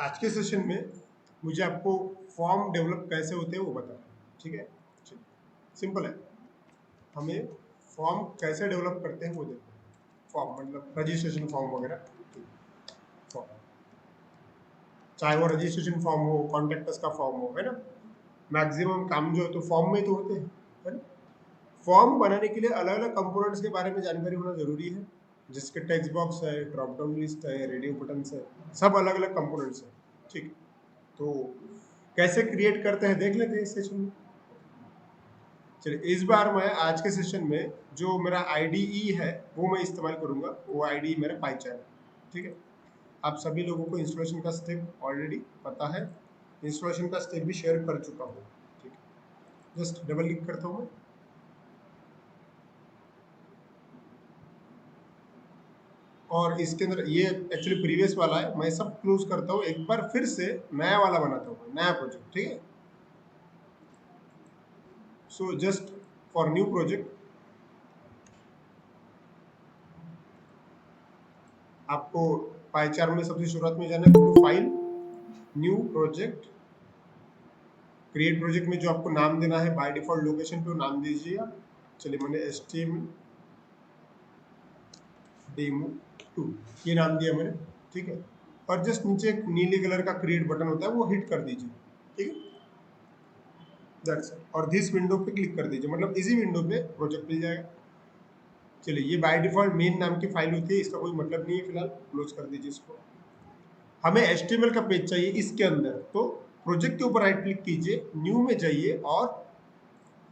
आज के सेशन में मुझे आपको फॉर्म डेवलप कैसे होते हैं वो बताना है, ठीक है। सिंपल है, हमें फॉर्म कैसे डेवलप करते हैं वो देखते हैं। फॉर्म मतलब रजिस्ट्रेशन फॉर्म वगैरह, फॉर्म, चाहे वो रजिस्ट्रेशन फॉर्म हो, कॉन्ट्रैक्टर्स का फॉर्म हो, है ना। मैक्सिमम काम जो है तो फॉर्म में ही तो होते हैं, है ना। फॉर्म बनाने के लिए अलग अलग कंपोनेंट्स के बारे में जानकारी होना जरूरी है, जिसके टेक्स्ट बॉक्स है, ड्रॉप डाउन लिस्ट है, रेडियो बटन्स है, सब अलग अलग कंपोनेंट्स है, ठीक। तो कैसे क्रिएट करते हैं देख लेते हैं इस सेशन में। चलिए, इस बार मैं आज के सेशन में जो मेरा आईडीई है वो मैं इस्तेमाल करूंगा। वो आईडीई मेरा पाइथन है, ठीक है। आप सभी लोगों को इंस्टॉलेशन का स्टेप ऑलरेडी पता है, इंस्टॉलेशन का स्टेप भी शेयर कर चुका हूँ, ठीक है। जस्ट डबल क्लिक करता हूँ मैं, और इसके अंदर ये एक्चुअली प्रीवियस वाला है, मैं सब क्लोज करता हूँ, एक बार फिर से नया वाला बनाता हूँ, नया प्रोजेक्ट, ठीक है। So just for new project आपको पाइचार में सबसे शुरुआत में जाना है, to file, new project, create project में जो आपको नाम देना है बाय डिफॉल्ट लोकेशन पे नाम दीजिए आप। चलिए, मैंने HTML डेमो 2 ये नाम दिया मैंने, ठीक है। और जस्ट नीचे एक नीले कलर का क्रिएट बटन होता है वो हिट कर दीजिए, ठीक है। That's it. और दिस विंडो पे क्लिक कर दीजिए, मतलब इसी विंडो पे प्रोजेक्ट मिल जाएगा। चलिए, ये बाय डिफॉल्ट मेन नाम की फाइल होती है, इसका कोई मतलब नहीं है, फिलहाल क्लोज कर दीजिए इसको। हमें HTML का पेज चाहिए इसके अंदर, तो प्रोजेक्ट के ऊपर राइट क्लिक कीजिए, न्यू में जाइए और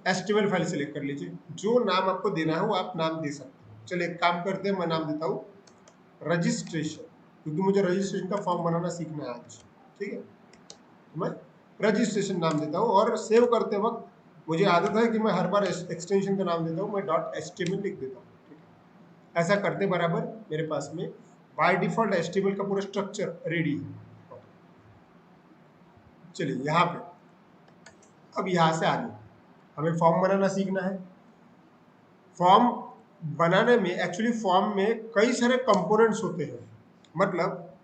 HTML फाइल सेलेक्ट कर लीजिए। जो नाम आपको देना है वो आप नाम दे सकते हैं। चलिए, एक काम करते हैं, मैं नाम देता हूँ रजिस्ट्रेशन, क्योंकि मुझे रजिस्ट्रेशन का फॉर्म बनाना सीखना है आज, ठीक है। तो मैं रजिस्ट्रेशन नाम देता हूँ, और सेव करते वक्त मुझे आदत है कि मैं हर बार एक्सटेंशन का नाम देता हूँ, मैं .html लिख देता हूँ, ठीक है। ऐसा करते बराबर मेरे पास में बाय डिफॉल्ट HTML का पूरा स्ट्रक्चर रेडी है। चलिए, यहाँ पे अब यहाँ से आगे हमें फॉर्म बनाना सीखना है। फॉर्म बनाने में एक्चुअली फॉर्म में कई सारे कंपोनेंट्स होते हैं, मतलब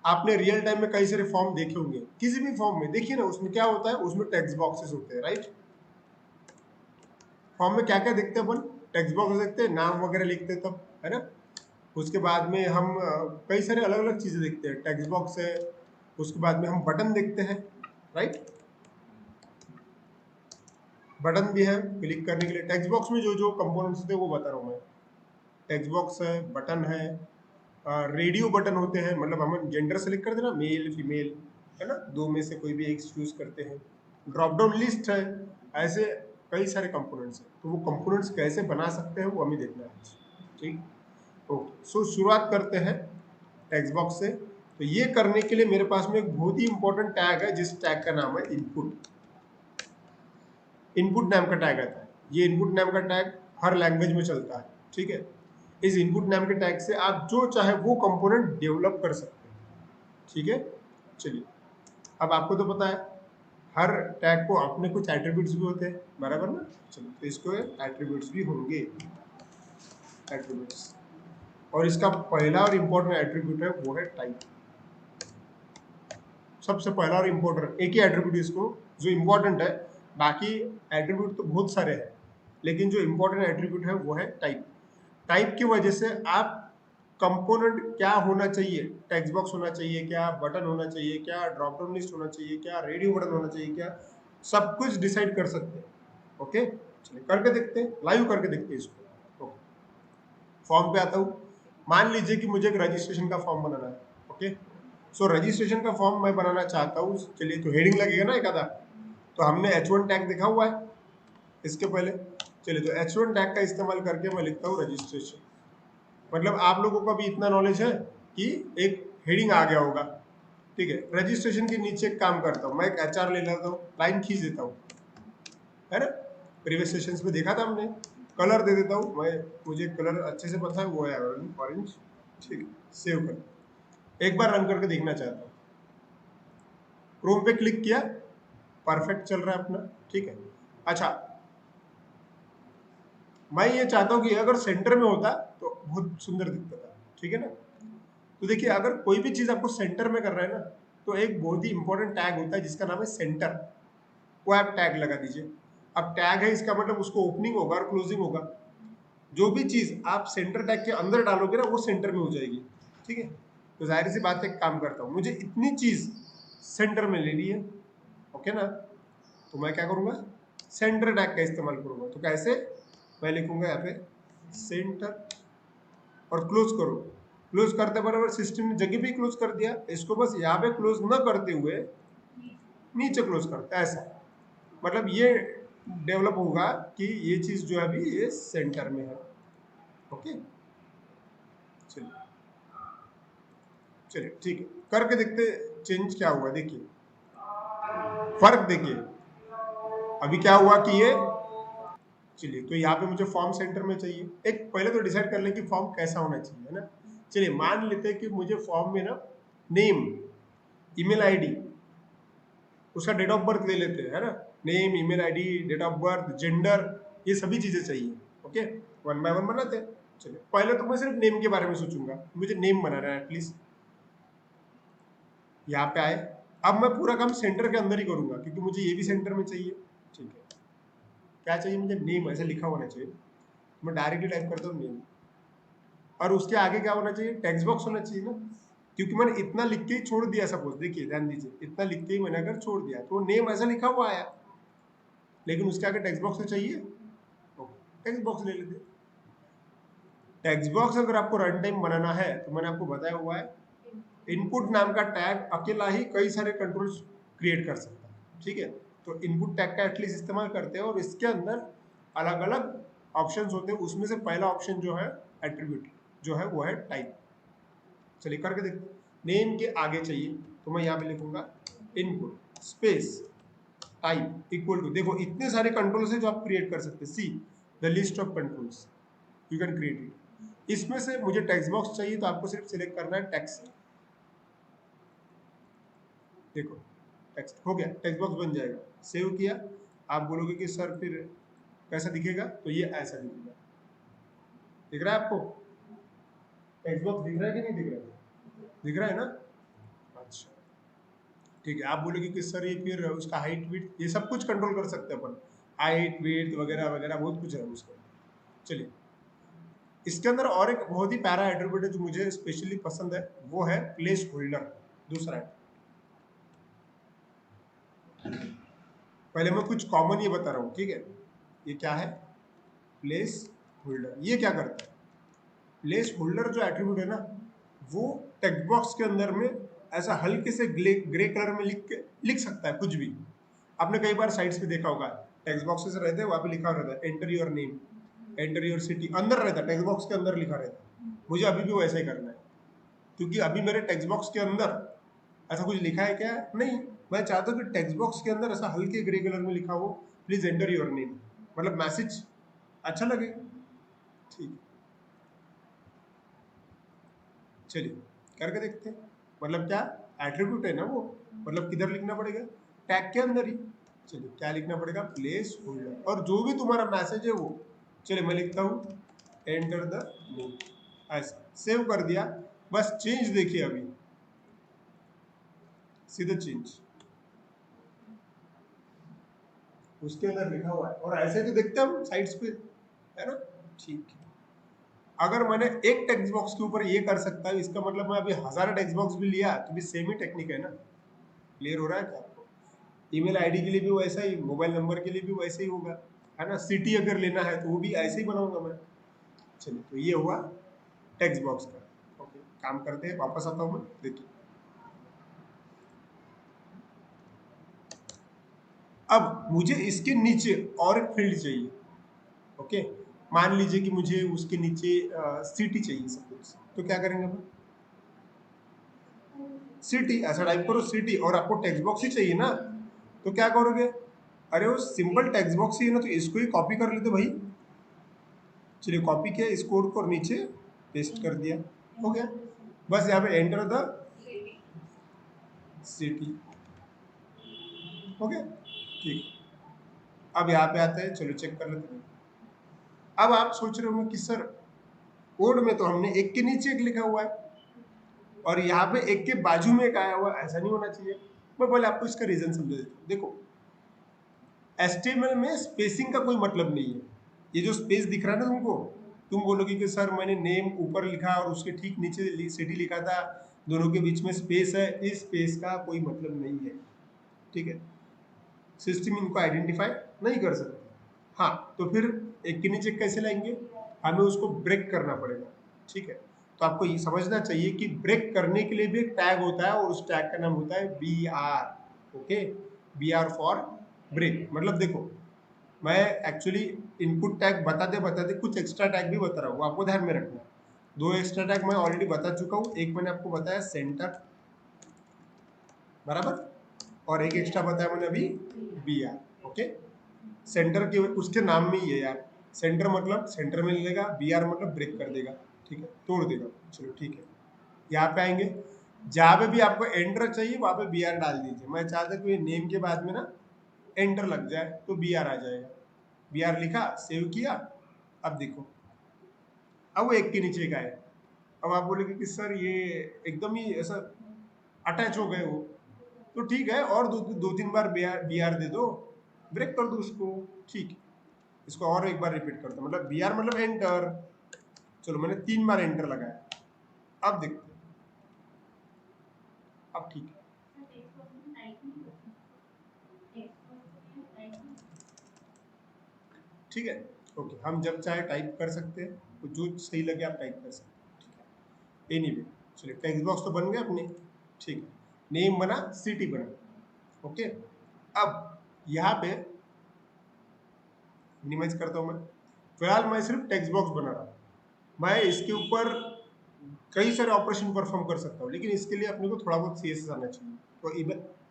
आपने रियल टाइम में कई सारे फॉर्म देखे होंगे, किसी भी फॉर्म में देखिए ना, उसमें क्या होता है, उसमें टेक्स्ट बॉक्सेस होते हैं, राइट। फॉर्म में क्या क्या देखते हैं अपन, टेक्स्ट बॉक्स देखते हैं, नाम वगैरह लिखते हैं तब, है ना। उसके बाद में हम कई सारे अलग अलग चीजें देखते हैं, टेक्स्ट बॉक्स है, उसके बाद में हम बटन देखते हैं, राइट। बटन भी है क्लिक करने के लिए। टेक्स्ट बॉक्स में जो जो कंपोनेंट्स होते हैं वो बता रहा हूँ मैं। टेक्स्ट बॉक्स है, बटन है, रेडियो बटन होते हैं, मतलब हम जेंडर सेलेक्ट करते हैं ना, मेल फीमेल, है ना, दो में से कोई भी एक चूज करते हैं। ड्रॉप डाउन लिस्ट है, ऐसे कई सारे कंपोनेंट्स हैं। तो वो कंपोनेंट्स कैसे बना सकते हैं वो हमें देखना है आज, ठीक। ओके, सो शुरुआत करते हैं टेक्स्ट बॉक्स से। तो ये करने के लिए मेरे पास में एक बहुत ही इंपॉर्टेंट टैग है, जिस टैग का नाम है इनपुट। इनपुट नाम का टैग आता है, ये इनपुट नाम का टैग हर लैंग्वेज में चलता है, ठीक है। इस इनपुट नाम के टैग से आप जो चाहे वो कंपोनेंट डेवलप कर सकते हैं, ठीक है। चलिए, अब आपको तो पता है हर टैग को अपने कुछ एट्रीब्यूट्स भी होते हैं, बराबर ना। चलिए, तो इसको एट्रीब्यूट्स भी होंगे, एट्रीब्यूट्स। और इसका पहला और इम्पोर्टेंट एट्रीब्यूट है वो है टाइप। सबसे पहला और इम्पोर्टेंट एक ही एट्रीब्यूट इसको जो इम्पोर्टेंट है, बाकी एट्रीब्यूट तो बहुत सारे हैं, लेकिन जो इम्पोर्टेंट एट्रीब्यूट है वो है टाइप। टाइप की वजह से आप कंपोनेंट क्या होना चाहिए, टेक्स्ट बॉक्स होना चाहिए क्या, बटन होना चाहिए क्या, ड्रॉप डाउन लिस्ट होना चाहिए क्या, रेडियो बटन होना चाहिए क्या, सब कुछ डिसाइड कर सकते हैं। ओके, चलिए करके देखते हैं, लाइव करके देखते हैं इसको। ओके, फॉर्म पे आता हूँ। मान लीजिए कि मुझे एक रजिस्ट्रेशन का फॉर्म बनाना है, ओके। सो रजिस्ट्रेशन का फॉर्म मैं बनाना चाहता हूँ। चलिए, तो हेडिंग लगेगा ना एक आधा, तो हमने H1 टैग देखा हुआ है इसके पहले। चलिए, तो H1 टैग का इस्तेमाल करके मैं लिखता हूँ रजिस्ट्रेशन। मतलब आप लोगों को भी इतना नॉलेज है कि एक हेडिंग आ गया होगा, ठीक है। रजिस्ट्रेशन के नीचे एक काम करता हूँ, मैं एक HR ले लेता हूँ, लाइन खींच देता हूँ, है ना। प्रीवियस सेशंस में देखा था हमने। कलर दे देता हूँ मैं, मुझे कलर अच्छे से पता है वो है ऑरेंज, ठीक है। सेव कर, एक बार रन करके देखना चाहता हूँ। क्रोम पे क्लिक किया, परफेक्ट चल रहा है अपना, ठीक है। अच्छा, मैं ये चाहता हूँ कि अगर सेंटर में होता तो बहुत सुंदर दिखता था, ठीक है ना। तो देखिए, अगर कोई भी चीज आपको सेंटर में कर रहा है ना, तो एक बहुत ही इंपॉर्टेंट टैग होता है जिसका नाम है सेंटर, वो आप टैग लगा दीजिए। अब टैग है इसका मतलब उसको ओपनिंग होगा और क्लोजिंग होगा। जो भी चीज आप सेंटर टैग के अंदर डालोगे ना वो सेंटर में हो जाएगी, ठीक है। तो जाहिर सी बात है, एक काम करता हूँ, मुझे इतनी चीज सेंटर में लेनी है, ओके ना। तो मैं क्या करूंगा, सेंटर टैग का इस्तेमाल करूंगा। तो कैसे, मैं लिखूंगा यहाँ पे सेंटर और क्लोज करो। क्लोज करते बराबर सिस्टम ने जगह भी क्लोज कर दिया, इसको बस यहाँ पे क्लोज न करते हुए नीचे क्लोज करता है, ऐसा। मतलब ये डेवलप होगा कि ये चीज जो है अभी ये सेंटर में है, ओके। चलिए चलिए ठीक है, करके देखते चेंज क्या हुआ, देखिए फर्क देखिए। अभी क्या हुआ कि ये, चलिए तो यहाँ पे मुझे फॉर्म सेंटर में चाहिए। एक पहले तो डिसाइड कर ले कि फॉर्म कैसा होना चाहिए, है ना। चलिए मान लेते हैं कि मुझे फॉर्म में ना नेम, ईमेल आईडी, उसका डेट ऑफ बर्थ ले लेते हैं, है ना। Name, email ID, date of birth, gender, ये सभी चीजें चाहिए, ओके। वन बाय वन बनाते हैं। चलिए पहले तो मैं सिर्फ नेम के बारे में सोचूंगा, मुझे नेम बनाना है एटलीस्ट। यहाँ पे आए, अब मैं पूरा काम सेंटर के अंदर ही करूंगा क्योंकि मुझे ये भी सेंटर में चाहिए, ठीक है। क्या चाहिए मुझे, नेम ऐसे लिखा होना चाहिए। मैं डायरेक्टली टाइप करता हूँ नेम, और उसके आगे क्या होना चाहिए, टेक्स्ट बॉक्स होना चाहिए ना। क्योंकि मैंने इतना लिख के ही छोड़ दिया, सपोज देखिए ध्यान दीजिए, इतना लिख के ही मैंने अगर छोड़ दिया तो नेम ऐसा लिखा हुआ आया, लेकिन उसके आगे टेक्स्ट बॉक्स तो चाहिए, तो टेक्स्ट बॉक्स ले लेते। टेक्स्ट बॉक्स अगर आपको रन टाइम बनाना है तो मैंने आपको बताया हुआ है, इनपुट नाम का टैग अकेला ही कई सारे कंट्रोल्स क्रिएट कर सकता है, ठीक है। तो इनपुट टैग का एटलीस्ट इस्तेमाल करते हैं और इसके अंदर अलग अलग ऑप्शंस होते हैं, उसमें से पहला ऑप्शन जो है एट्रीब्यूट जो है वो है टाइप। चलिए करके देखते हैं। नेम के आगे चाहिए तो मैं यहाँ पे लिखूंगा input space type equal to, देखो इतने सारे कंट्रोल्स हैं जो आप क्रिएट कर सकते हैं। See the list of controls you can create it. इसमें से मुझे टेक्स्ट बॉक्स चाहिए तो आपको सिर्फ सिलेक्ट करना है टेक्स्ट, देखो टेक्स्ट हो गया, टेक्स्ट बॉक्स बन जाएगा। सेव किया, आप बोलोगे कि सर फिर कैसा दिखेगा, तो ये ऐसा दिखेगा। दिख रहा है आपको टेक्स्ट बॉक्स, दिख रहा है कि नहीं दिख रहा है, दिख रहा है ना। अच्छा ठीक है, आप बोलोगे कि सर ये फिर उसका हाइट विड्थ ये सब कुछ कंट्रोल कर सकते हैं अपन, हाइट विड्थ वगैरह वगैरह बहुत कुछ है उसका। चलिए इसके अंदर और एक बहुत ही प्यारा एट्रीब्यूट है जो मुझे स्पेशली पसंद है, वो है प्लेस होल्डर। दूसरा है, पहले मैं कुछ कॉमन ये बता रहा हूँ, ठीक है। ये क्या है, प्लेस होल्डर। ये क्या करता है, प्लेस होल्डर जो एट्रीब्यूट है ना, वो टेक्स्ट बॉक्स के अंदर में ऐसा हल्के से ग्रे कलर में लिख सकता है कुछ भी। आपने कई बार साइट्स पे देखा होगा, टेक्स्ट बॉक्सेस रहते हैं, वहां पे लिखा रहता है enter your name, enter your city, अंदर रहता है टेक्स्ट बॉक्स के अंदर लिखा रहता है। मुझे अभी भी वैसा ही करना है, क्योंकि अभी मेरे टेक्स्ट बॉक्स के अंदर ऐसा कुछ लिखा है क्या, नहीं। मैं चाहता हूँ कि टेक्स्ट बॉक्स के अंदर ऐसा हल्के ग्रे कलर में लिखा हो, प्लीज एंटर योर नेम, मतलब मैसेज अच्छा लगेगा, ठीक है। चलिए करके देखते हैं, मतलब क्या एट्रीब्यूट है ना वो, मतलब किधर लिखना पड़ेगा, टैग के अंदर ही। चलिए क्या लिखना पड़ेगा, प्लेस होल्डर, और जो भी तुम्हारा मैसेज है वो, चलिए मैं लिखता हूँ एंटर द नेम, ऐसा सेव कर दिया। बस चेंज देखिए अभी, सीधा चेंज उसके अंदर लिखा हुआ है, और ऐसे तो देखते हैं हम साइट्स पे, है ना। ठीक है, अगर मैंने एक टेक्स्ट बॉक्स के ऊपर ये कर सकता है, इसका मतलब मैं अभी 1000 टेक्स्ट बॉक्स भी लिया तो भी सेम ही टेक्निक है ना। क्लियर हो रहा है क्या आपको, ईमेल आईडी के लिए भी वैसा ही, मोबाइल नंबर के लिए भी वैसे ही होगा, है ना। सिटी अगर लेना है तो वो भी ऐसे ही बनाऊंगा मैं। चलिए तो ये हुआ टेक्स्ट बॉक्स का, ओके। काम करते हैं, वापस आता हूँ मैं, देखिए अब मुझे इसके नीचे और एक फील्ड चाहिए, ओके। मान लीजिए कि मुझे उसके नीचे सिटी चाहिए सपोज, तो क्या करेंगे अपन, सिटी ऐसा टाइप करो सिटी, और आपको टेक्स्ट बॉक्स ही चाहिए ना, तो क्या करोगे, अरे वो सिंपल टेक्स्ट बॉक्स ही है ना, तो इसको ही कॉपी कर लेते भाई। चलिए कॉपी किया इस कोड को और नीचे पेस्ट कर दिया, हो गया। बस यहाँ पे एंटर द सिटी, हो गया, ठीक। अब यहाँ पे आते हैं, चलो चेक कर लेते हैं। अब आप सोच रहे होंगे कि सर कोड में तो हमने एक के नीचे एक लिखा हुआ है, और यहाँ पे एक के बाजू में एक आया हुआ, ऐसा नहीं होना चाहिए। मैं पहले आपको इसका रीजन समझा देता हूँ। देखो, HTML में स्पेसिंग का कोई मतलब नहीं है। ये जो स्पेस दिख रहा है ना तुमको, तुम बोलोगे कि सर मैंने नेम ऊपर लिखा और उसके ठीक नीचे सिटी लिखा था, दोनों के बीच में स्पेस है। इस स्पेस का कोई मतलब नहीं है, ठीक है। सिस्टम इनको आइडेंटिफाई नहीं कर सकता। हाँ, तो फिर एक के नीचे कैसे लाएंगे, हमें उसको ब्रेक करना पड़ेगा, ठीक है। तो आपको ये समझना चाहिए कि ब्रेक करने के लिए भी एक टैग होता है और उस टैग का नाम होता है BR। Okay, BR for break. मतलब देखो, मैं एक्चुअली इनपुट टैग बताते बताते कुछ एक्स्ट्रा टैग भी बता रहा हूँ, आपको ध्यान में रखना। दो एक्स्ट्रा टैग मैं ऑलरेडी बता चुका हूँ। एक मैंने आपको बताया सेंटर, बराबर, और एक एक्स्ट्रा बताया मैंने अभी BR। ओके, सेंटर के उसके नाम में ही है यार, सेंटर मतलब सेंटर में लेगा, BR मतलब ब्रेक कर देगा, ठीक है, तोड़ देगा। चलो ठीक है, यहाँ पे आएंगे, जहां पे भी आपको एंटर चाहिए वहां पे BR डाल दीजिए। मैं चाहता हूँ कि नेम के बाद में ना एंटर लग जाए तो BR आ जाएगा। BR लिखा, सेव किया, अब देखो, अब वो एक के नीचे का है। अब आप बोलेंगे कि सर ये एकदम ही ऐसा अटैच हो गए वो, तो ठीक है, और दो तीन बार BR दे दो, ब्रेक कर दो उसको, ठीक है। इसको और एक बार रिपीट करता हूं, मतलब BR मतलब एंटर। चलो मैंने 3 बार एंटर लगाया, अब देखते हैं, अब ठीक है। ठीक है, ओके, हम जब चाहे टाइप कर सकते हैं, तो जो सही लगे आप टाइप कर सकते हैं, ठीक है। एनीवे, चलिए टेक्स्ट बॉक्स तो बन गया अपने, ठीक है, नेम बना, सिटी बना, ओके। अब यहाँ पे मिनिमाइज करता हूँ मैं, फिलहाल मैं सिर्फ टेक्स्ट बॉक्स बना रहा हूँ। मैं इसके ऊपर कई सारे ऑपरेशन परफॉर्म कर सकता हूँ, लेकिन इसके लिए अपने को थोड़ा बहुत CSS आना चाहिए। तो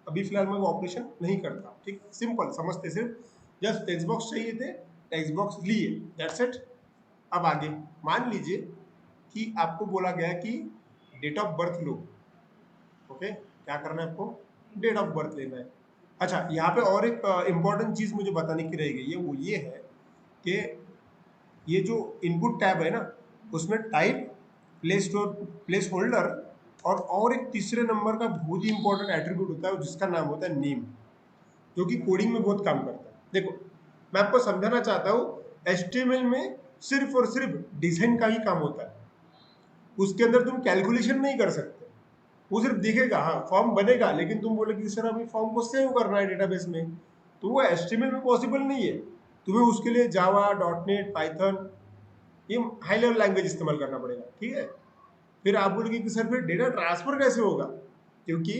अभी फिलहाल मैं वो ऑपरेशन नहीं करता, ठीक, सिंपल समझते, सिर्फ जस्ट टेक्स्ट बॉक्स चाहिए थे, टेक्स्ट बॉक्स लिए, दैट्स इट। अब आगे मान लीजिए कि आपको बोला गया कि डेट ऑफ बर्थ लो, ओके, क्या करना है आपको, डेट ऑफ बर्थ लेना है। अच्छा, यहाँ पे और एक इंपॉर्टेंट चीज मुझे बताने की रह गई है, वो ये है कि ये जो इनपुट टैब है ना, उसमें टाइप, प्लेस होल्डर, और एक तीसरे नंबर का बहुत ही इंपॉर्टेंट एट्रीब्यूट होता है जिसका नाम होता है नेम, जो कि कोडिंग में बहुत काम करता है। देखो, मैं आपको समझाना चाहता हूँ, HTML में सिर्फ और सिर्फ डिजाइन का ही काम होता है, उसके अंदर तुम कैलकुलेशन नहीं कर सकते। वो सिर्फ दिखेगा, हाँ फॉर्म बनेगा, लेकिन तुम बोलोगे सर हमें फॉर्म को सेव करना है डेटाबेस में, तो वो HTML में पॉसिबल नहीं है। तुम्हें उसके लिए जावा, .NET, पाइथन, ये हाई लेवल लैंग्वेज इस्तेमाल करना पड़ेगा, ठीक है। फिर आप बोलोगे कि सर फिर डेटा ट्रांसफर कैसे होगा, क्योंकि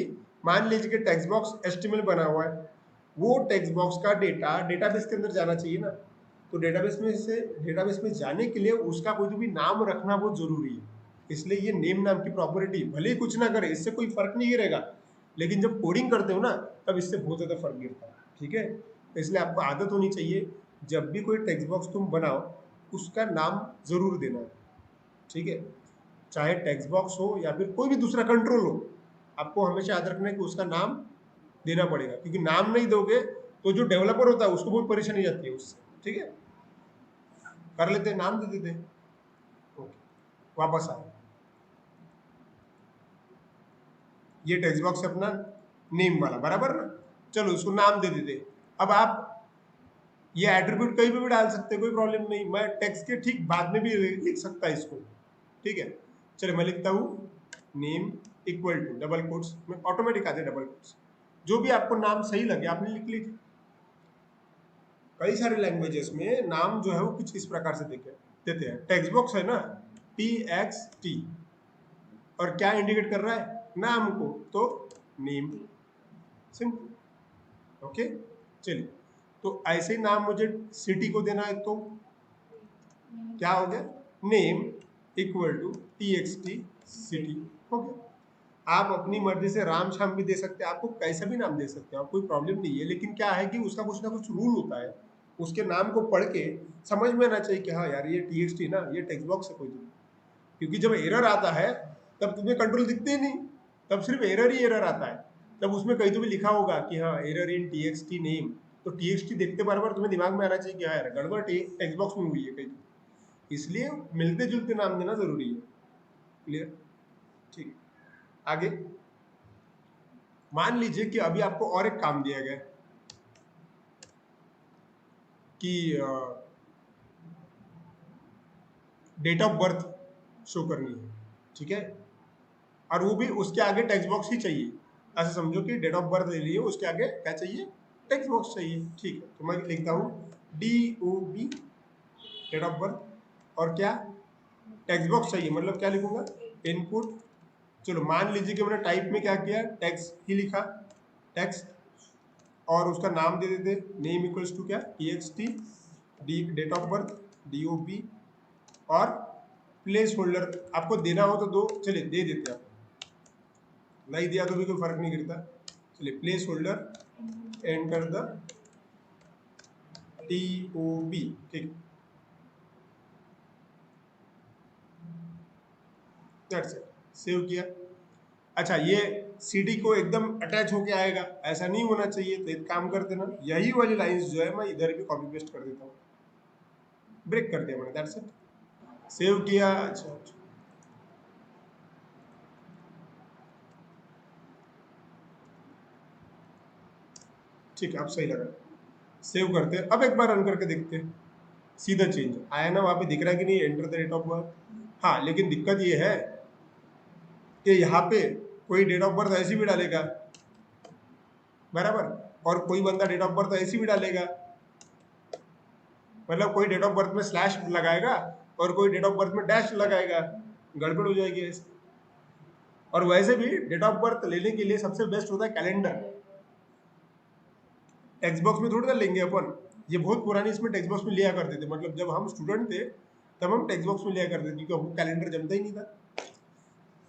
मान लीजिए कि टेक्स्ट बॉक्स HTML बना हुआ है, वो टेक्स्ट बॉक्स का डेटा डेटाबेस के अंदर जाना चाहिए ना, तो डेटाबेस में जाने के लिए उसका कोई भी नाम रखना बहुत जरूरी है। इसलिए ये नेम नाम की प्रॉपर्टी भले ही कुछ ना करे, इससे कोई फर्क नहीं गिरेगा, लेकिन जब कोडिंग करते हो ना, तब इससे बहुत ज्यादा फर्क गिरता है, ठीक है। इसलिए आपको आदत होनी चाहिए, जब भी कोई टेक्स्ट बॉक्स तुम बनाओ, उसका नाम जरूर देना है, ठीक है। चाहे टेक्स्ट बॉक्स हो या फिर कोई भी दूसरा कंट्रोल हो, आपको हमेशा याद रखना है कि उसका नाम देना पड़ेगा, क्योंकि नाम नहीं दोगे तो जो डेवलपर होता है उसको बहुत परेशानी जाती है उससे, ठीक है। कर लेते हैं, नाम दे देते हैं, ओके, वापस आए, ये टेक्स्ट बॉक्स है अपना नेम वाला, बराबर ना। चलो इसको नाम दे देते। अब आप ये एट्रीब्यूट कहीं पे भी डाल सकते हैं, कोई प्रॉब्लम नहीं, मैं टेक्स्ट के ठीक बाद में भी लिख सकता है इसको, ठीक है। चलिए मैं लिखता हूँ name equal to double quotes में, ऑटोमेटिक आते डबल कोट्स, जो भी आपको नाम सही लगे आपने लिख लीजिए। कई सारे लैंग्वेजेस में नाम जो है वो कुछ इस प्रकार से देते हैं। टेक्स्ट बॉक्स है ना, TXT, और क्या इंडिकेट कर रहा है, नाम को, तो नेम, सिंपल, ओके। चलिए, तो ऐसे ही नाम मुझे सिटी को देना है, तो क्या हो गया, name equal to TXT city, हो गया। आप अपनी मर्जी से राम श्याम भी दे सकते हैं, आपको कैसा भी नाम दे सकते हैं, कोई प्रॉब्लम नहीं है, लेकिन क्या है कि उसका कुछ ना कुछ रूल होता है, उसके नाम को पढ़ के समझ में आना चाहिए कि हाँ यार ये TXT ना, ये टेक्स्ट बॉक्स है कोई तो, क्योंकि जब एरर आता है तब तुम्हें कंट्रोल दिखते ही नहीं, तब सिर्फ एरर ही एरर आता है। तब उसमें कहीं तो भी लिखा होगा कि हाँ एरर इन TXT नेम, तो TXT देखते बार बार तुम्हें दिमाग में आना चाहिए कि हाँ यार गड़बड़ टेक्स्ट बॉक्स में हुई है कहीं तो, इसलिए मिलते जुलते नाम देना जरूरी है, क्लियर, ठीक। आगे मान लीजिए कि अभी आपको और एक काम दिया गया है कि डेट ऑफ बर्थ शो करनी है, ठीक है, और वो भी उसके आगे टेक्स्ट बॉक्स ही चाहिए। ऐसे समझो कि डेट ऑफ बर्थ ले लिए, उसके आगे क्या चाहिए, टेक्स्ट बॉक्स चाहिए, ठीक है। तो मैं लिखता हूँ DOB डेट ऑफ बर्थ और क्या टेक्स्ट बॉक्स चाहिए, मतलब क्या लिखूंगा, इनपुट। चलो मान लीजिए कि मैंने टाइप में क्या किया, टेक्स्ट ही लिखा, टेक्स्ट, और उसका नाम दे देते नेम इक्वल्स टू क्या TXT, date of birth DOB, और प्लेस होल्डर आपको देना हो तो दो, चलिए दे देते हैं, नहीं दिया तो भी कोई फर्क नहीं गिरता। चलिए place holder enter the TOB, ठीक, दैट्स इट, सेव किया। अच्छा ये CD को एकदम अटैच होके आएगा, ऐसा नहीं होना चाहिए, तो एक काम करते ना, यही वाली लाइंस जो है मैं इधर भी कॉपी पेस्ट कर देता हूँ, ब्रेक कर दिया मैंने, दैट्स इट, सेव किया। अच्छा अच्छा, ठीक है, अब सही लगा, सेव करते हैं। अब एक बार रन करके देखते हैं, सीधा चेंज आया ना, वहां पे दिख रहा है कि नहीं, enter the date of birth. हाँ लेकिन दिक्कत ये है कि यहाँ पे कोई डेट ऑफ बर्थ ऐसी भी डालेगा, बराबर, और कोई बंदा डेट ऑफ बर्थ ऐसी भी डालेगा, मतलब कोई डेट ऑफ बर्थ में स्लैश लगाएगा और कोई डेट ऑफ बर्थ में डैश लगाएगा, गड़बड़ हो जाएगी ऐसे। और वैसे भी डेट ऑफ बर्थ लेने के लिए सबसे बेस्ट होता है कैलेंडर, टेक्स्ट बॉक्स में थोड़ी ना लेंगे अपन, ये बहुत पुरानी इसमें टेक्स्ट बॉक्स में लिया करते थे, मतलब जब हम स्टूडेंट थे तब हम टेक्स्ट बॉक्स में लिया करते थे, क्योंकि हमको कैलेंडर जमता ही नहीं था।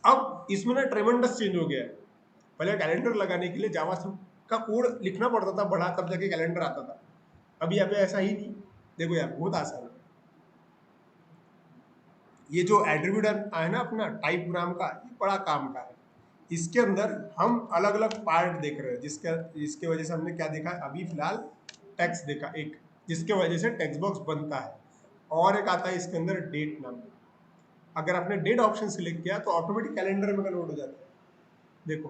अब इसमें ना ट्रेमेंडस चेंज हो गया है, पहले कैलेंडर लगाने के लिए जावास्क्रिप्ट का कोड लिखना पड़ता था बड़ा, तब जाके कैलेंडर आता था। अभी यहाँ पे ऐसा ही नहीं, देखो यार बहुत आसान है। ये जो एट्रीब्यूट है ना अपना टाइप नाम का, ये बड़ा काम का है। इसके अंदर हम अलग अलग पार्ट देख रहे हैं, जिसके वजह से हमने क्या देखा अभी फिलहाल, टेक्स्ट देखा एक, जिसके वजह से टेक्स्ट बॉक्स बनता है, और एक आता है इसके अंदर डेट नाम का। अगर आपने डेट ऑप्शन सिलेक्ट किया तो ऑटोमेटिक कैलेंडर में कन्वर्ट हो जाता है। देखो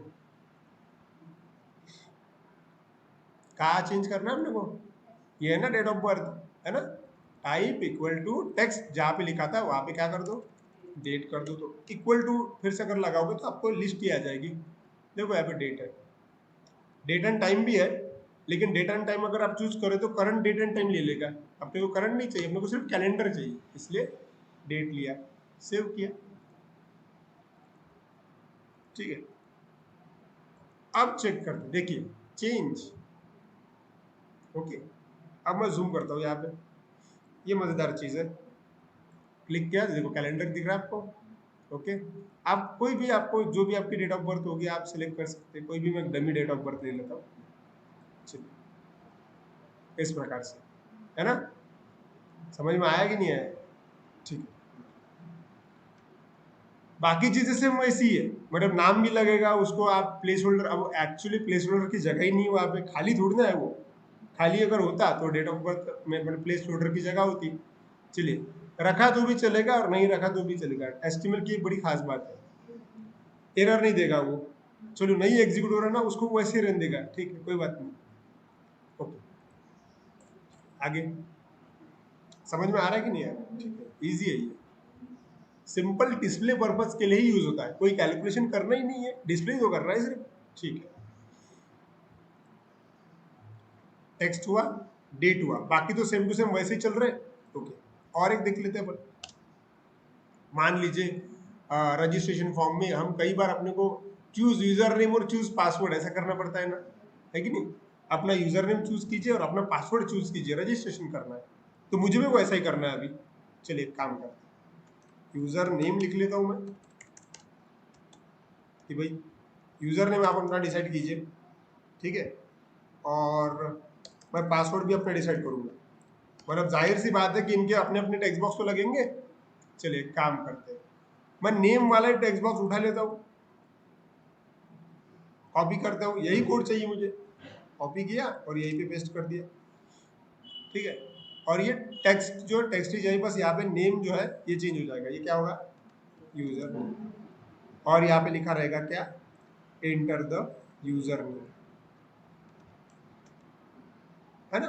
कहाँ चेंज करना है अपने को, ये है ना डेट ऑफ बर्थ, है ना, टाइप इक्वल टू टेक्स्ट, जहाँ पे लिखा था वहां पे क्या कर दो, डेट कर दो, तो इक्वल टू फिर से अगर लगाओगे तो आपको लिस्ट ही आ जाएगी। देखो यहाँ पे डेट है, डेट एंड टाइम भी है, लेकिन डेट एंड टाइम अगर आप चूज करें तो करंट डेट एंड टाइम ले लेगा, अपने को करंट नहीं चाहिए, अपने को सिर्फ कैलेंडर चाहिए, इसलिए डेट लिया, सेव किया, ठीक है। अब चेक करते देखिए, चेंज, ओके। अब मैं जूम करता हूँ यहाँ पे, ये मजेदार चीज है, क्लिक किया देखो कैलेंडर दिख रहा है आपको, ओके। आप कोई भी, आपको जो भी आपकी डेट ऑफ बर्थ होगी आप सिलेक्ट कर सकते हैं, कोई भी, मैं डमी डेट ऑफ बर्थ ले लेता हूँ, चलिए इस प्रकार से, है ना, समझ में आया कि नहीं आया, ठीक है। बाकी चीजें सेम वैसी है, मतलब नाम भी लगेगा उसको, आप प्लेस होल्डर, अब एक्चुअली प्लेस होल्डर की जगह ही नहीं है वहाँ पे, खाली थोड़ी ना है वो, खाली अगर होता तो डेट ऑफ बर्थ में मतलब प्लेस होल्डर की जगह होती। चलिए रखा तो भी चलेगा और नहीं रखा तो भी चलेगा, एस्टिमेट की एक बड़ी खास बात है, एरर नहीं देगा वो। चलो नहीं एग्जीक्यूट हो रहा ना, उसको वैसे ही रहने देगा, ठीक है, कोई बात नहीं, ओके। आगे समझ में आ रहा है कि नहीं आ रहा, ठीक है, इजी है ये, सिंपल डिस्प्ले पर्पज के लिए ही यूज होता है, कोई कैलकुलेशन करना ही नहीं है, डिस्प्ले तो कर रहा है सिर्फ, ठीक है। टेक्स्ट हुआ, डेट हुआ, बाकी तो सेम टू सेम वैसे ही चल रहे, ओके। और एक देख लेते हैं अपन, मान लीजिए रजिस्ट्रेशन फॉर्म में हम कई बार अपने को चूज यूजर नेम और चूज पासवर्ड ऐसा करना पड़ता है ना, है कि नहीं, अपना यूजर नेम चूज कीजिए और अपना पासवर्ड चूज कीजिए, रजिस्ट्रेशन करना है, तो मुझे भी वैसा ही करना है अभी। चलिए एक काम करते हैं, यूजर नेम लिख लेता हूं मैं, कि भाई यूजर नेम आप अपना डिसाइड कीजिए, ठीक है, और मैं पासवर्ड भी अपना डिसाइड करूंगा, मतलब जाहिर सी बात है कि इनके अपने अपने टेक्स्ट बॉक्स तो लगेंगे। चलिए एक काम करते हैं, मैं नेम वाला टेक्स्ट बॉक्स उठा लेता हूँ, कॉपी करता हूँ, यही कोड चाहिए मुझे, कॉपी किया और यहीं पे पेस्ट कर दिया, ठीक है। और ये टेक्स्ट जो टेक्स्ट ही चाहिए, बस यहाँ पे नेम जो है ये चेंज हो जाएगा, ये क्या होगा, यूजर नेम, और यहाँ पे लिखा रहेगा क्या, एंटर द यूजर नेम, है ना।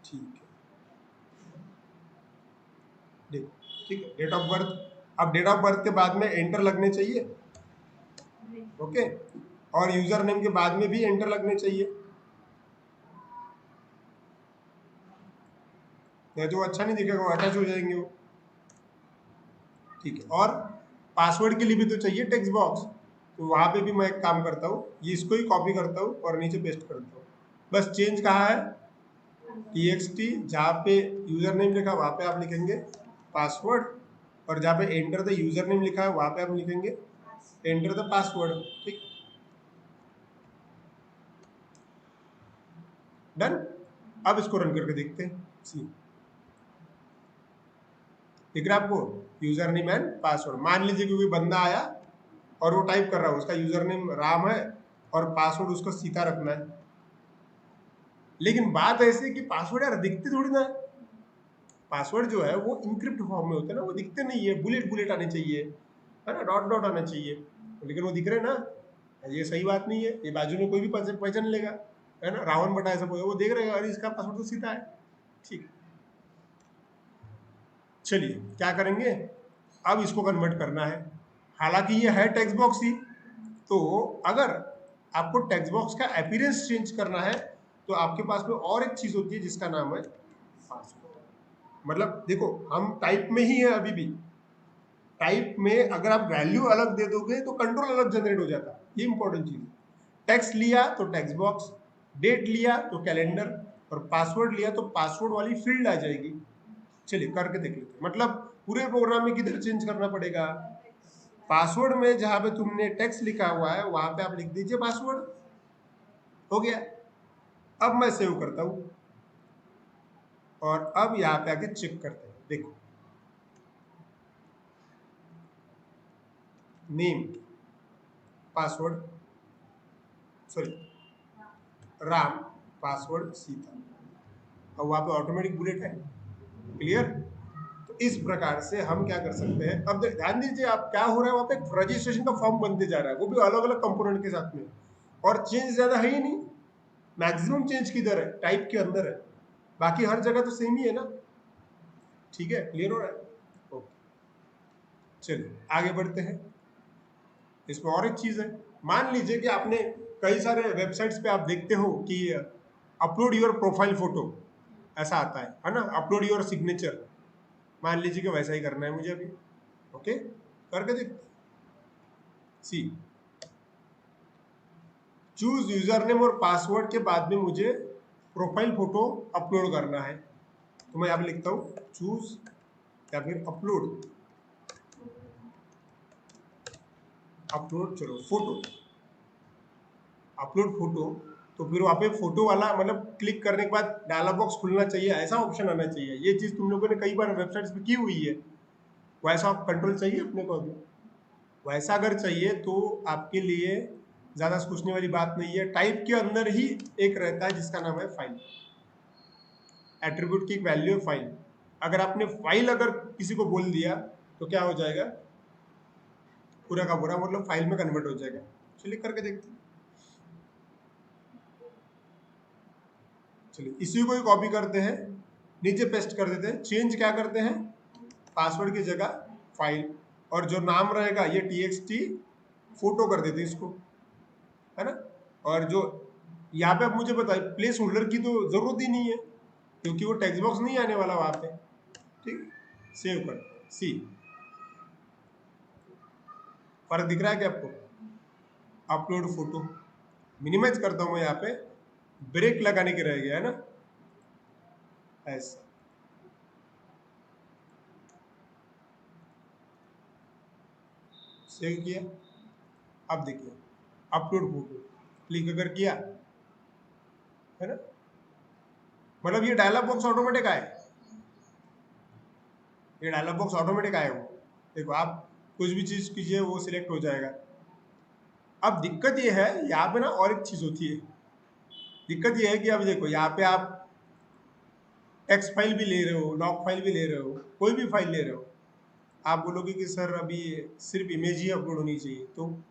ठीक है, देखो, ठीक है, डेट ऑफ बर्थ। अब डेट ऑफ बर्थ के बाद में एंटर लगने चाहिए, ओके, और यूजर नेम के बाद में भी एंटर लगने चाहिए, नहीं तो अच्छा नहीं दिखेगा, अटैच हो जाएंगे वो। ठीक है, और पासवर्ड के लिए भी तो चाहिए टेक्स्ट बॉक्स, तो वहां पे भी मैं एक काम करता हूँ, ये इसको ही कॉपी करता हूँ और नीचे पेस्ट करता हूँ। बस चेंज कहाँ है, txt, जहाँ पे यूजर नेम लिखा वहां पे आप लिखेंगे पासवर्ड, और जहाँ पे एंटर द यूजर नेम लिखा है वहां पे आप लिखेंगे एंटर द पासवर्ड। ठीक, डन। अब इसको रन करके देखते हैं, सी, दिख रहा है आपको, यूजर नेम एंड पासवर्ड। मान लीजिए कि कोई बंदा आया और वो टाइप कर रहा है, उसका यूजर नेम राम है और पासवर्ड उसको सीता रखना है, लेकिन बात ऐसी है कि पासवर्ड यार दिखते थोड़ी ना है। पासवर्ड जो है वो इंक्रिप्ट फॉर्म में होते हैं ना, वो दिखते नहीं है, बुलेट बुलेट आने चाहिए, है ना, डॉट डॉट आना चाहिए, लेकिन वो दिख रहे ना, ये सही बात नहीं है। ये बाजू में कोई भी पहचान लेगा, है ना, रावण बटा ऐसा वो देख रहेगा, अरे इसका पासवर्ड तो सीधा है। ठीक, चलिए क्या करेंगे, अब इसको कन्वर्ट करना है। हालांकि ये है टेक्स्ट बॉक्स ही, तो अगर आपको टेक्स्ट बॉक्स का अपीयरेंस चेंज करना है तो आपके पास में और एक चीज होती है जिसका नाम है पासवर्ड। मतलब देखो, हम टाइप में ही है अभी भी, टाइप में अगर आप वैल्यू अलग दे दोगे तो कंट्रोल अलग जनरेट हो जाता है, ये इंपॉर्टेंट चीज है। टेक्स्ट लिया तो टेक्स्ट बॉक्स, डेट लिया तो कैलेंडर, और पासवर्ड लिया तो पासवर्ड वाली फील्ड आ जाएगी। चलिए करके देख लेते हैं, मतलब पूरे प्रोग्राम में किधर चेंज करना पड़ेगा, पासवर्ड में जहां पे तुमने टेक्स्ट लिखा हुआ है वहां पे आप लिख दीजिए पासवर्ड, हो गया। अब मैं सेव करता हूं और अब यहाँ पे आके चेक करते हैं, देखो name, password, sorry, Ram, password Sita, और वहां पे ऑटोमेटिक बुलेट है, क्लियर। तो इस प्रकार से हम क्या कर सकते हैं, अब ध्यान दीजिए आप क्या हो रहा है, वहां पे एक रजिस्ट्रेशन का फॉर्म बनते जा रहा है, वो भी अलग अलग कंपोनेंट के साथ में, और चेंज ज्यादा है ही नहीं, मैक्सिमम चेंज किधर है, टाइप के अंदर है, बाकी हर जगह तो सेम ही है ना। ठीक है, क्लियर हो रहा है, ओके। चलिए आगे बढ़ते हैं, इसमें और एक चीज है, मान लीजिए कि आपने कई सारे वेबसाइट्स पे आप देखते हो कि अपलोड योर प्रोफाइल फोटो ऐसा आता है ना, अपलोड योर सिग्नेचर, मान लीजिए कि वैसा ही करना है मुझे अभी, ओके, करके देख, सी, चूज यूजर नेम और पासवर्ड के बाद में मुझे प्रोफाइल फोटो अपलोड करना है, तो मैं यहाँ पे लिखता हूँ चूज या फिर अपलोड, अपलोड, चलो फोटो, अपलोड फोटो, तो फिर वहाँ पे फोटो वाला मतलब क्लिक करने के बाद डायलॉग बॉक्स खुलना चाहिए, ऐसा ऑप्शन आना चाहिए। ये चीज तुम लोगों ने कई बार वेबसाइट्स पे की हुई है, वैसा कंट्रोल चाहिए अपने को अभी, वैसा अगर चाहिए तो आपके लिए ज्यादा सोचने वाली बात नहीं है, टाइप के अंदर ही एक रहता है जिसका नाम है फाइल, एट्रीब्यूट की एक वैल्यू है फाइल, अगर आपने फाइल अगर किसी को बोल दिया तो क्या हो जाएगा, पूरा का पूरा मतलब फाइल में कन्वर्ट हो जाएगा। चलिए करके देखते हैं, चलिए इसी को ही कॉपी करते हैं, नीचे पेस्ट कर देते हैं, चेंज क्या करते हैं, पासवर्ड की जगह फाइल, और जो नाम रहेगा ये txt फोटो कर देते हैं इसको, है ना। और जो यहाँ पे आप मुझे बताइए, प्लेस होल्डर की तो जरूरत ही नहीं है क्योंकि वो टेक्स्ट बॉक्स नहीं आने वाला वहां पे। ठीक, सेव कर, सी, फर्क दिख रहा है क्या आपको, अपलोड फोटो, मिनिमाइज करता हूं मैं यहाँ पे, ब्रेक लगाने के रह गया है ना, ऐसा, सेव किया, अब देखिए अपलोड फोटो क्लिक अगर किया, है ना, मतलब ये डायलॉग बॉक्स ऑटोमेटिक आए, ये डायलॉग बॉक्स ऑटोमेटिक आए वो, देखो आप कुछ भी चीज कीजिए वो सिलेक्ट हो जाएगा। अब दिक्कत ये है यहाँ पे ना, और एक चीज होती है, दिक्कत ये है कि अब देखो यहाँ पे आप टेक्स्ट फाइल भी ले रहे हो, लॉग फाइल भी ले रहे हो, कोई भी फाइल ले रहे हो, आप बोलोगे कि सर अभी सिर्फ इमेज ही अपलोड होनी चाहिए, तो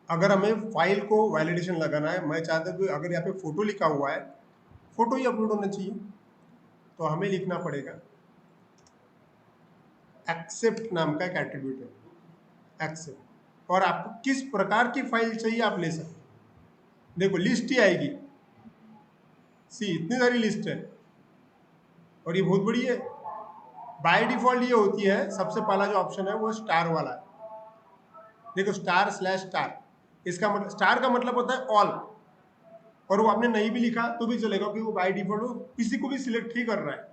अगर हमें फाइल को वैलिडेशन लगाना है, मैं चाहता हूँ कि अगर यहाँ पे फोटो लिखा हुआ है, फोटो ही अपलोड होना चाहिए, तो हमें लिखना पड़ेगा एक्सेप्ट नाम का एक एट्रीब्यूट है, एक्सेप्ट। और आपको किस प्रकार की फाइल चाहिए आप ले सकते हैं। देखो लिस्ट ही आएगी, सी इतनी सारी लिस्ट है और ये बहुत बड़ी है। बाय डिफॉल्ट ये होती है, सबसे पहला जो ऑप्शन है वो स्टार वाला है। देखो स्टार स्लैश स्टार, इसका मतलब स्टार का मतलब होता है ऑल, और वो आपने नहीं भी लिखा तो भी चलेगा क्योंकि वो बाय डिफॉल्ट वो किसी को भी सिलेक्ट ही कर रहा है।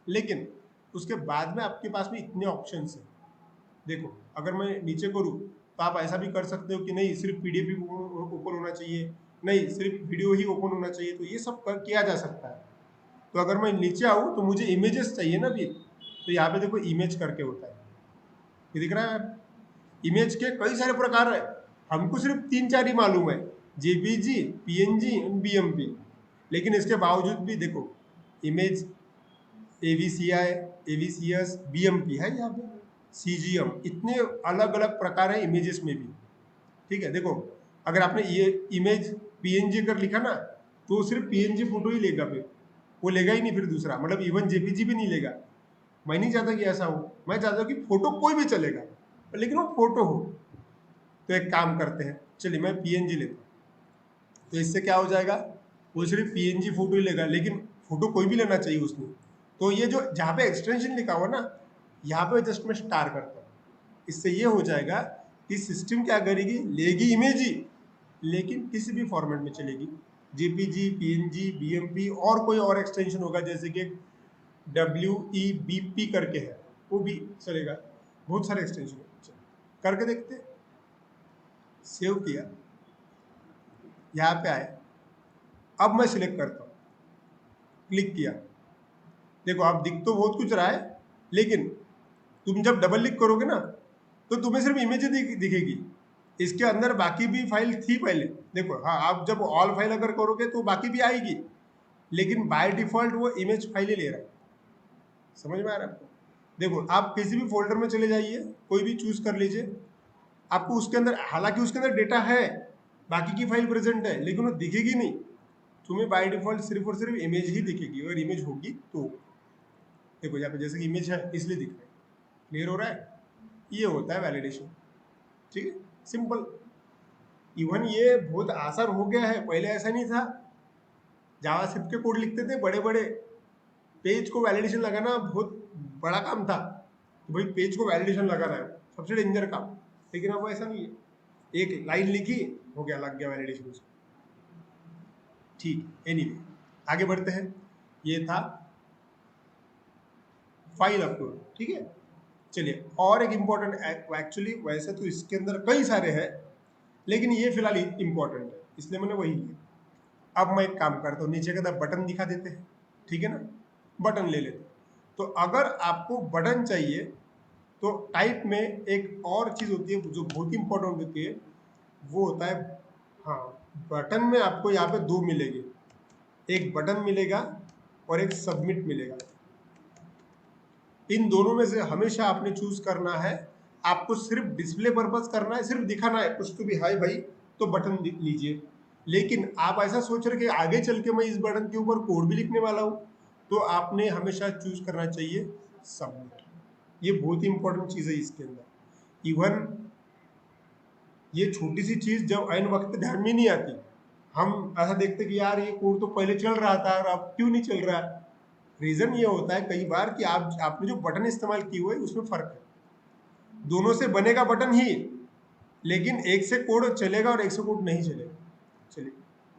लेकिन उसके बाद में आपके पास में इतने ऑप्शंस हैं। देखो अगर मैं नीचे करूँ तो आप ऐसा भी कर सकते हो कि नहीं सिर्फ पीडीएफ ही ओपन होना चाहिए, नहीं सिर्फ वीडियो ही ओपन होना चाहिए, तो ये सब किया जा सकता है। तो अगर मैं नीचे आऊँ तो मुझे इमेजेस चाहिए ना भी, तो यहाँ पे देखो इमेज करके होता है, ये दिख रहा है। इमेज के कई सारे प्रकार है, हमको सिर्फ 3-4 ही मालूम है, जेपीजी, पीएनजी, बीएमपी। लेकिन इसके बावजूद भी देखो इमेज एवीसीआई, एवीसीएस, बीएमपी है यहाँ पे, सीजीएम, इतने अलग अलग प्रकार है इमेजेस में भी। ठीक है, देखो अगर आपने ये इमेज पीएनजी अगर लिखा ना तो वो सिर्फ पीएनजी फोटो ही लेगा, फिर वो लेगा ही नहीं फिर दूसरा, मतलब इवन जेपीजी भी नहीं लेगा। मैं नहीं चाहता कि ऐसा हो, मैं चाहता हूँ कि फोटो कोई भी चलेगा लेकिन वो फोटो हो। तो एक काम करते हैं, चलिए मैं पीएनजी लेता हूँ, तो इससे क्या हो जाएगा, वो सिर्फ पीएनजी फोटो ही लेगा, लेकिन फोटो कोई भी लेना चाहिए उसमें। तो ये जो जहाँ पे एक्सटेंशन लिखा हुआ ना, यहाँ पे जस्ट मैं स्टार करता हूँ, इससे ये हो जाएगा कि सिस्टम क्या करेगी, लेगी इमेज ही लेकिन किसी भी फॉर्मेट में चलेगी, जेपीजी, पीएनजी, बीएमपी, और कोई और एक्सटेंशन होगा जैसे कि WEBP करके है, वो भी चलेगा। बहुत सारे एक्सटेंशन है, करके देखते हैं। सेव किया, यहाँ पे आए, अब मैं सिलेक्ट करता हूँ, क्लिक किया, देखो आप दिख तो बहुत कुछ रहा है, लेकिन तुम जब डबल क्लिक करोगे ना तो तुम्हें सिर्फ इमेज दिखेगी, इसके अंदर बाकी भी फाइल थी पहले। देखो हाँ, आप जब ऑल फाइल अगर करोगे तो बाकी भी आएगी, लेकिन बाय डिफॉल्ट वो इमेज फाइल ही ले रहा है। समझ में आ रहा है आपको। देखो आप किसी भी फोल्डर में चले जाइए, कोई भी चूज कर लीजिए, आपको उसके अंदर, हालांकि उसके अंदर डेटा है, बाकी की फाइल प्रेजेंट है, लेकिन वो दिखेगी नहीं, तुम्हें बाय डिफॉल्ट सिर्फ और सिर्फ इमेज ही दिखेगी, अगर इमेज होगी तो। देखो यहाँ पे जैसे कि इमेज है इसलिए दिख रहा है, क्लियर हो रहा है। ये होता है वैलिडेशन, ठीक है, सिंपल। इवन ये बहुत आसान हो गया है, पहले ऐसा नहीं था। जावास्क्रिप्ट के कोड लिखते थे बड़े बड़े, पेज को वैलिडेशन लगाना बहुत बड़ा काम था, तो भाई पेज को वैलिडेशन लगाना है सबसे डेंजर काम। लेकिन अब ऐसा नहीं है, एक लाइन लिखी हो गया, लग गया वैलिडेशन उसको। ठीक, एनीवे आगे बढ़ते हैं। ये था फाइल अपलोड, ठीक है। चलिए और एक इंपॉर्टेंट, एक्चुअली वैसे तो इसके अंदर कई सारे हैं, लेकिन ये फिलहाल इंपॉर्टेंट है इसलिए मैंने वही लिया। अब मैं एक काम करता हूँ, नीचे का था बटन दिखा देते हैं, ठीक है ना, बटन ले लेते हैं। तो अगर आपको बटन चाहिए तो टाइप में एक और चीज़ होती है जो बहुत ही इंपॉर्टेंट होती है, वो होता है, हाँ, बटन में आपको यहाँ पे दो मिलेंगे, एक बटन मिलेगा और एक सबमिट मिलेगा। इन दोनों में से हमेशा आपने चूज करना है, आपको सिर्फ डिस्प्ले पर्पस करना है, सिर्फ दिखाना है कुछ तो भी, हाय भाई, तो बटन लीजिए। लेकिन आप ऐसा सोच रहे कि आगे चल के मैं इस बटन के ऊपर कोड भी लिखने वाला हूं, तो आपने हमेशा चूज करना चाहिए सबमिट। ये बहुत ही इंपॉर्टेंट चीज है इसके अंदर। इवन ये छोटी सी चीज जब ऐन वक्त ध्यान में नहीं आती, हम ऐसा देखते कि यार ये कोड तो पहले चल रहा था और अब क्यों नहीं चल रहा है। रीजन ये होता है कई बार कि आपने जो बटन इस्तेमाल किए हुए उसमें फर्क है। दोनों से बनेगा बटन ही, लेकिन एक से कोड चलेगा और एक से कोड नहीं चलेगा। चलिए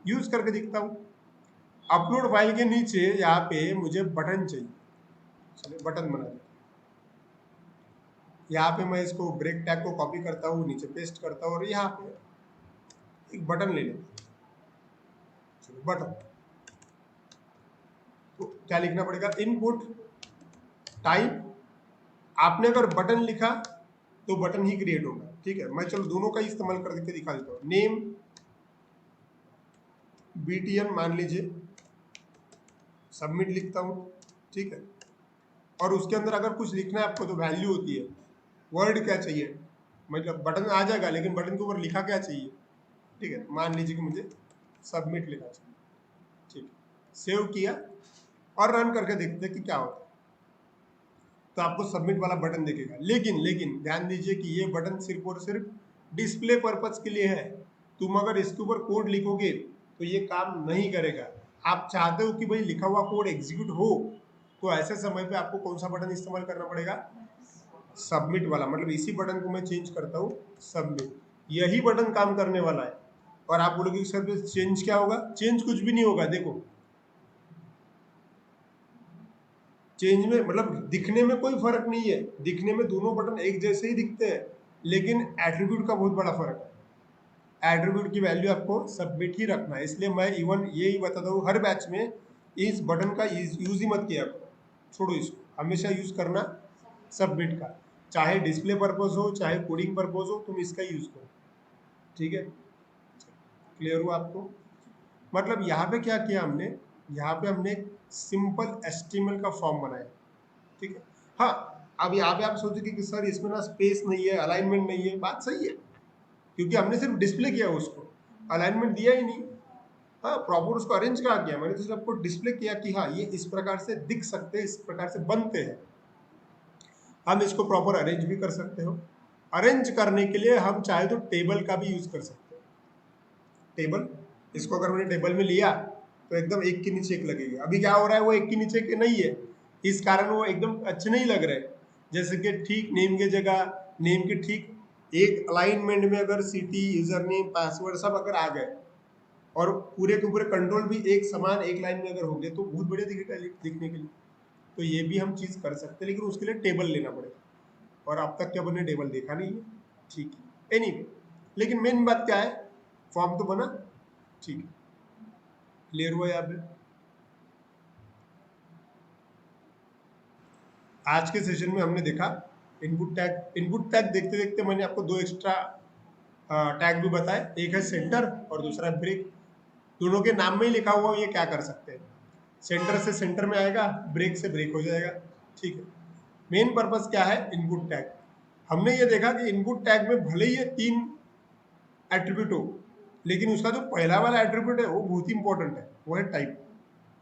यूज करके दिखता हूं। अपलोड फाइल के नीचे यहाँ पे मुझे बटन चाहिए, चलिए बटन बना देता हूं। यहाँ पे मैं इसको ब्रेक टैग को कॉपी करता हूँ, नीचे पेस्ट करता हूँ और यहाँ पे एक बटन ले लेता हूँ। चलिए बटन, तो क्या लिखना पड़ेगा, इनपुट टाइप। आपने अगर बटन लिखा तो बटन ही क्रिएट होगा, ठीक है। मैं चलो दोनों का इस्तेमाल करके दिखा देता हूँ। नेम BTN मान लीजिए, सबमिट लिखता हूँ, ठीक है। और उसके अंदर अगर कुछ लिखना है आपको तो वैल्यू होती है, वर्ड क्या चाहिए, मतलब बटन आ जाएगा लेकिन बटन के ऊपर लिखा क्या चाहिए। ठीक है, मान लीजिए कि मुझे सबमिट लिखना चाहिए। ठीक है, सेव किया और रन करके देखते हैं कि क्या होता है। तो आपको सबमिट वाला बटन दिखेगा, लेकिन लेकिन ध्यान दीजिए कि ये बटन सिर्फ और सिर्फ डिस्प्ले पर्पज के लिए है। तुम अगर इसके ऊपर कोड लिखोगे तो ये काम नहीं करेगा। आप चाहते हो कि भाई लिखा हुआ कोड एग्जीक्यूट हो, तो ऐसे समय पे आपको कौन सा बटन इस्तेमाल करना पड़ेगा, सबमिट वाला। मतलब इसी बटन को मैं चेंज करता हूँ सबमिट, यही बटन काम करने वाला है। और आप बोलोगे सर चेंज क्या होगा, चेंज कुछ भी नहीं होगा। देखो चेंज में मतलब दिखने में कोई फर्क नहीं है, दिखने में दोनों बटन एक जैसे ही दिखते हैं, लेकिन एट्रीब्यूट का बहुत बड़ा फर्क है। एट्रीब्यूट की वैल्यू आपको सबमिट ही रखना है। इसलिए मैं इवन ये ही बताता हूँ हर बैच में, इस बटन का यूज ही मत किया करो, छोड़ो इसको, हमेशा यूज करना सबमिट का। चाहे डिस्प्ले पर्पज हो चाहे कोडिंग पर्पज हो, तुम इसका यूज करो। ठीक है, क्लियर हुआ आपको। मतलब यहाँ पे क्या किया हमने, यहाँ पे हमने एक सिंपल HTML का फॉर्म बनाया। ठीक है, हाँ अब यहाँ पे आप सोचोगे कि सर इसमें ना स्पेस नहीं है, अलाइनमेंट नहीं है, बात सही है, क्योंकि हमने सिर्फ डिस्प्ले किया उसको, अलाइनमेंट दिया ही नहीं। हाँ प्रॉपर उसको अरेंज कहा किया, मैंने तो सिर्फ आपको डिस्प्ले किया कि हाँ ये इस प्रकार से दिख सकते हैं, इस प्रकार से बनते हैं। हम इसको प्रॉपर अरेंज भी कर सकते हो। अरेंज करने के लिए हम चाहे तो टेबल का भी यूज कर सकते हैं। टेबल, इसको अगर मैंने टेबल में लिया तो एकदम एक के नीचे एक लगेगा। अभी क्या हो रहा है, वो एक के नीचे एक नहीं है, इस कारण वो एकदम अच्छे नहीं लग रहे। जैसे कि ठीक नेम की जगह, नेम के ठीक एक अलाइनमेंट में अगर सिटी, यूजर नेम, पासवर्ड सब अगर आ गए और पूरे के पूरे कंट्रोल भी एक समान एक लाइन में अगर हो गए तो बहुत बढ़िया दिखेगा दिखने के लिए। तो ये भी हम चीज कर सकते हैं, लेकिन उसके लिए टेबल लेना पड़ेगा। और अब तक क्या बने, टेबल देखा नहीं है। ठीक है, एनीवे, लेकिन मेन बात क्या है, फॉर्म तो बना। ठीक है, क्लियर हुआ यहाँ पे। आज के सेशन में हमने देखा इनपुट टैग। इनपुट टैग देखते देखते मैंने आपको दो एक्स्ट्रा टैग भी बताए, एक है सेंटर और दूसरा है ब्रेक। दोनों के नाम में ही लिखा हुआ ये क्या कर सकते हैं, सेंटर से सेंटर में आएगा, ब्रेक से ब्रेक हो जाएगा। ठीक है, मेन पर्पस क्या है, इनपुट टैग। हमने ये देखा कि इनपुट टैग में भले ही ये 3 एट्रीब्यूट हो, लेकिन उसका जो पहला वाला एट्रीब्यूट है वो बहुत ही इंपॉर्टेंट है, वो है टाइप।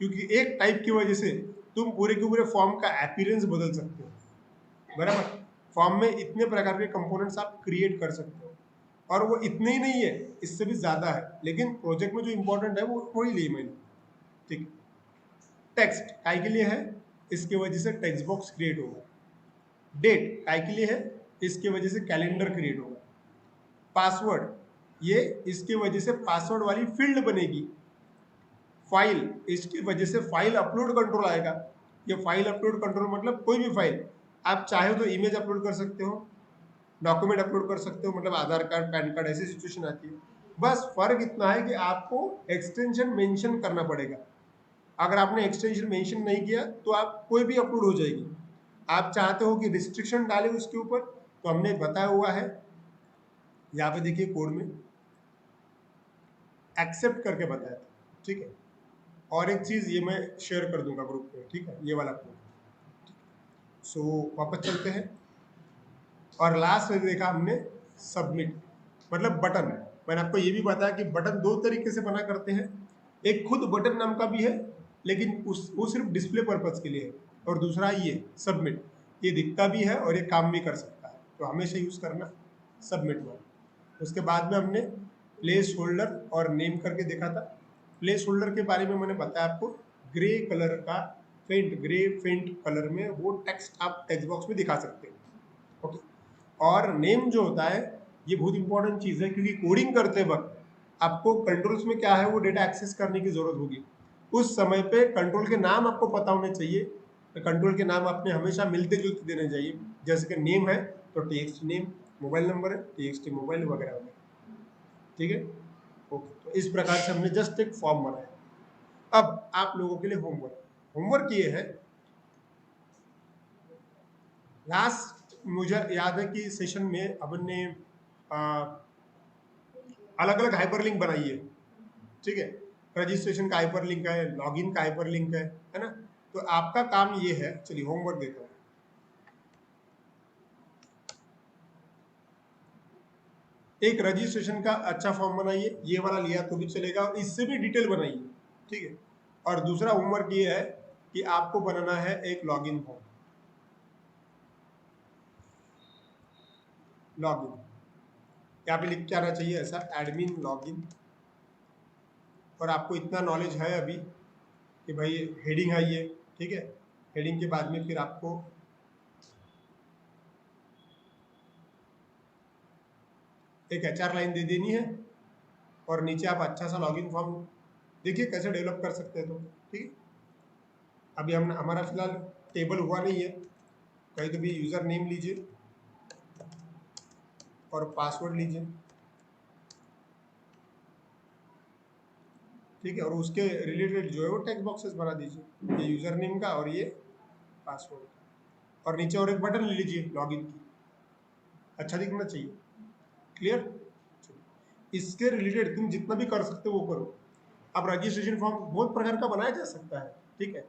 क्योंकि एक टाइप की वजह से तुम पूरे के पूरे फॉर्म का अपीयरेंस बदल सकते हो। बराबर, फॉर्म में इतने प्रकार के कंपोनेंट्स आप क्रिएट कर सकते हो, और वो इतने ही नहीं है, इससे भी ज्यादा है, लेकिन प्रोजेक्ट में जो इंपॉर्टेंट है वो वही लिए मैंने। ठीक, टेक्स्ट काय के लिए है, इसके वजह से टेक्स्ट बॉक्स क्रिएट होगा। डेट काय के लिए है, इसके वजह से कैलेंडर क्रिएट होगा। पासवर्ड, ये इसके वजह से पासवर्ड वाली फील्ड बनेगी। फाइल, इसकी वजह से फाइल अपलोड कंट्रोल आएगा। ये फाइल अपलोड कंट्रोल मतलब कोई भी फाइल, आप चाहे तो इमेज अपलोड कर सकते हो, डॉक्यूमेंट अपलोड कर सकते हो, मतलब आधार कार्ड, पैन कार्ड, ऐसी सिचुएशन आती है। बस फर्क इतना है कि आपको एक्सटेंशन मेंशन करना पड़ेगा। अगर आपने एक्सटेंशन मेंशन नहीं किया तो आप कोई भी अपलोड हो जाएगी। आप चाहते हो कि रिस्ट्रिक्शन डाले उसके ऊपर, तो हमने बताया हुआ है, यहाँ पे देखिए कोड में एक्सेप्ट करके बताया था। ठीक है, और एक चीज ये मैं शेयर कर दूंगा ग्रुप पे, ठीक है, ये वाला कोड। सो वापस चलते हैं, और लास्ट में देखा हमने सबमिट, मतलब बटन। मैंने आपको ये भी बताया कि बटन दो तरीके से बना करते हैं, एक खुद बटन नाम का भी है, लेकिन वो सिर्फ डिस्प्ले पर्पज के लिए है, और दूसरा ये सबमिट, ये दिखता भी है और ये काम भी कर सकता है, तो हमेशा यूज करना सबमिट वाला। उसके बाद में हमने प्लेस होल्डर और नेम करके देखा था। प्लेस होल्डर के बारे में मैंने बताया आपको, ग्रे कलर का फेंट, ग्रे फेंट कलर में वो टेक्स्ट आप टेक्स्ट बॉक्स में दिखा सकते हो। ओके, और नेम जो होता है ये बहुत इंपॉर्टेंट चीज है, क्योंकि कोडिंग करते वक्त आपको कंट्रोल्स में क्या है वो डेटा एक्सेस करने की जरूरत होगी। उस समय पे कंट्रोल के नाम आपको पता होने चाहिए। तो कंट्रोल के नाम आपने हमेशा मिलते जुलते देने चाहिए। जैसे कि नेम है तो टीएक्सटी नेम, मोबाइल नंबर है टीएक्सटी मोबाइल, वगैरह वगैरह। ठीक है, ओके, तो इस प्रकार से हमने जस्ट एक फॉर्म बनाया। अब आप लोगों के लिए होमवर्क, होमवर्क ये है, लास्ट मुझे याद है कि सेशन में अपन ने अलग अलग हाइपरलिंक बनाई है। ठीक है, रजिस्ट्रेशन का हाइपरलिंक है, लॉगिन का हाइपरलिंक है ना। तो आपका काम ये है, चलिए होमवर्क देता हूँ। एक रजिस्ट्रेशन का अच्छा फॉर्म बनाइए, ये वाला लिया तो भी चलेगा, और इससे भी डिटेल बनाइए, ठीक है। और दूसरा होमवर्क ये है कि आपको बनाना है एक लॉगिन फॉर्म। लॉगिन यहाँ पे लिख के आना चाहिए ऐसा, एडमिन लॉगिन। और आपको इतना नॉलेज है अभी कि भाई हेडिंग है ये, ठीक है। हेडिंग के बाद में फिर आपको एक एचआर लाइन दे देनी है, और नीचे आप अच्छा सा लॉगिन फॉर्म देखिए कैसे डेवलप कर सकते हैं, तो ठीक है। अभी हम हमारा फिलहाल टेबल हुआ नहीं है, कहीं तो भी यूज़र नेम लीजिए और पासवर्ड लीजिए, ठीक है। और उसके रिलेटेड जो है वो टेक्स्ट बॉक्सेस बना दीजिए, ये यूज़र नेम का और ये पासवर्ड का, और नीचे और एक बटन ले लीजिए लॉगिन की, अच्छा दिखना चाहिए। क्लियर? इसके रिलेटेड तुम जितना भी कर सकते हो वो करो। अब रजिस्ट्रेशन फॉर्म बहुत प्रकार का बनाया जा सकता है, ठीक है।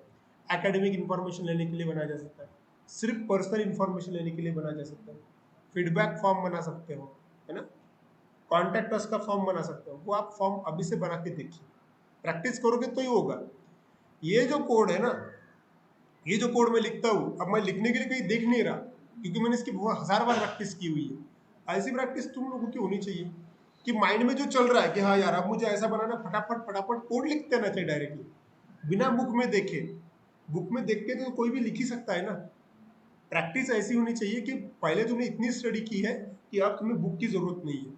एकेडमिक इंफॉर्मेशन लेने के लिए बनाया जा सकता है, सिर्फ पर्सनल इंफॉर्मेशन लेने के लिए बनाया जा सकता है, फीडबैक फॉर्म बना सकते हो, है ना। कॉन्टैक्ट अस का फॉर्म बना सकते हो, वो आप फॉर्म अभी से बना के देखिए, प्रैक्टिस करोगे तो ही होगा। ये जो कोड है ना, ये जो कोड मैं लिखता हूँ, अब मैं लिखने के लिए कहीं देख नहीं रहा, क्योंकि मैंने इसकी बहुत 1000 बार प्रैक्टिस की हुई है। ऐसी प्रैक्टिस तुम लोगों की होनी चाहिए कि माइंड में जो चल रहा है कि हाँ यार अब मुझे ऐसा बनाना, फटाफट फटाफट कोड लिख देना चाहिए डायरेक्टली, बिना बुक में देखे। बुक में देख के तो कोई भी लिख ही सकता है ना। प्रैक्टिस ऐसी होनी चाहिए कि पहले तुमने इतनी स्टडी की है कि अब तुम्हें बुक की जरूरत नहीं है,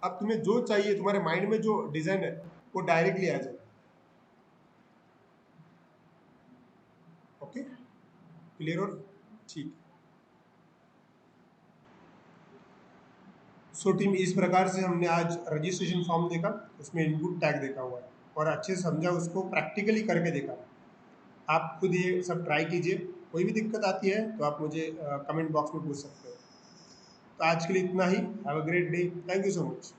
अब तुम्हें जो चाहिए, तुम्हारे माइंड में जो डिजाइन है वो डायरेक्टली आ जाए। ओके, क्लियर हो? ठीक। सो टीम, इस प्रकार से हमने आज रजिस्ट्रेशन फॉर्म देखा, उसमें इनपुट टैग देखा हुआ है और अच्छे से समझा, उसको प्रैक्टिकली करके देखा। आप खुद ये सब ट्राई कीजिए, कोई भी दिक्कत आती है तो आप मुझे कमेंट बॉक्स में पूछ सकते हो। तो आज के लिए इतना ही। Have a great day, thank you so much.